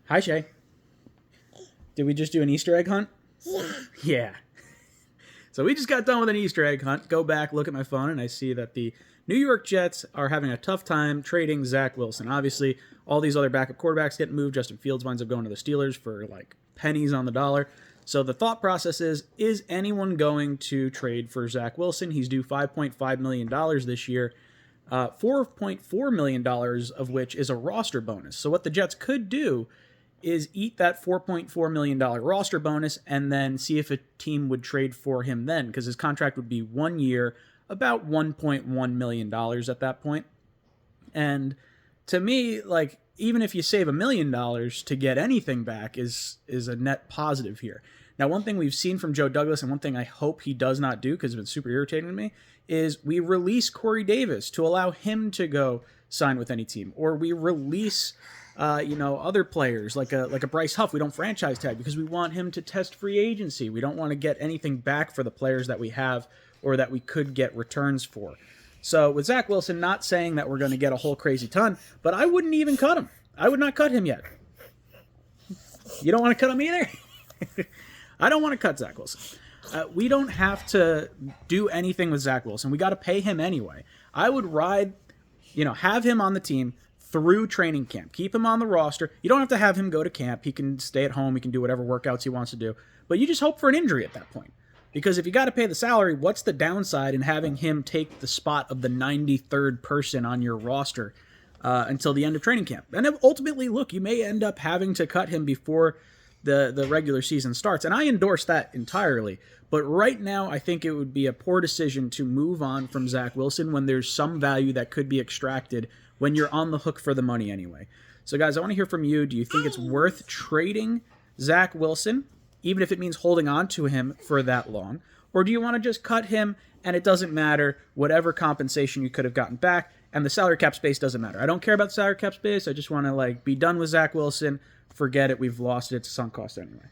Hi, Shay. Did we just do an Easter egg hunt? Yeah. Yeah. So we just got done with an Easter egg hunt. Go back, look at my phone, and I see that the New York Jets are having a tough time trading Zach Wilson. Obviously, all these other backup quarterbacks get moved. Justin Fields winds up going to the Steelers for like pennies on the dollar. So the thought process is anyone going to trade for Zach Wilson? He's due $5.5 million this year, $4.4 million of which is a roster bonus. So what the Jets could do is eat that $4.4 million roster bonus and then see if a team would trade for him then, because his contract would be 1 year, about $1.1 million at that point. And to me, like, even if you save $1 million to get anything back is a net positive here. Now, one thing we've seen from Joe Douglas, and one thing I hope he does not do, because it's been super irritating to me, is we release Corey Davis to allow him to go sign with any team, or we release other players like a Bryce Huff. We don't franchise tag because we want him to test free agency. We don't want to get anything back for the players that we have or that we could get returns for. So with Zach Wilson, not saying that we're going to get a whole crazy ton, but I wouldn't even cut him. I would not cut him yet. You don't want to cut him either? I don't want to cut Zach Wilson. We don't have to do anything with Zach Wilson. We got to pay him anyway. I would ride, have him on the team through training camp. Keep him on the roster. You don't have to have him go to camp. He can stay at home. He can do whatever workouts he wants to do. But you just hope for an injury at that point. Because if you got to pay the salary, what's the downside in having him take the spot of the 93rd person on your roster until the end of training camp? And ultimately, look, you may end up having to cut him before the regular season starts. And I endorse that entirely. But right now, I think it would be a poor decision to move on from Zach Wilson when there's some value that could be extracted when you're on the hook for the money anyway. So guys, I want to hear from you. Do you think it's worth trading Zach Wilson, even if it means holding on to him for that long? Or do you want to just cut him and it doesn't matter, whatever compensation you could have gotten back, and the salary cap space doesn't matter? I don't care about the salary cap space. I just want to be done with Zach Wilson. Forget it. We've lost it. It's a sunk cost anyway.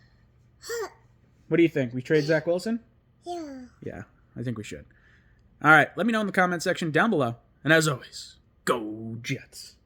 What do you think? We trade Zach Wilson? Yeah. Yeah, I think we should. All right, let me know in the comment section down below. And as always, go Jets.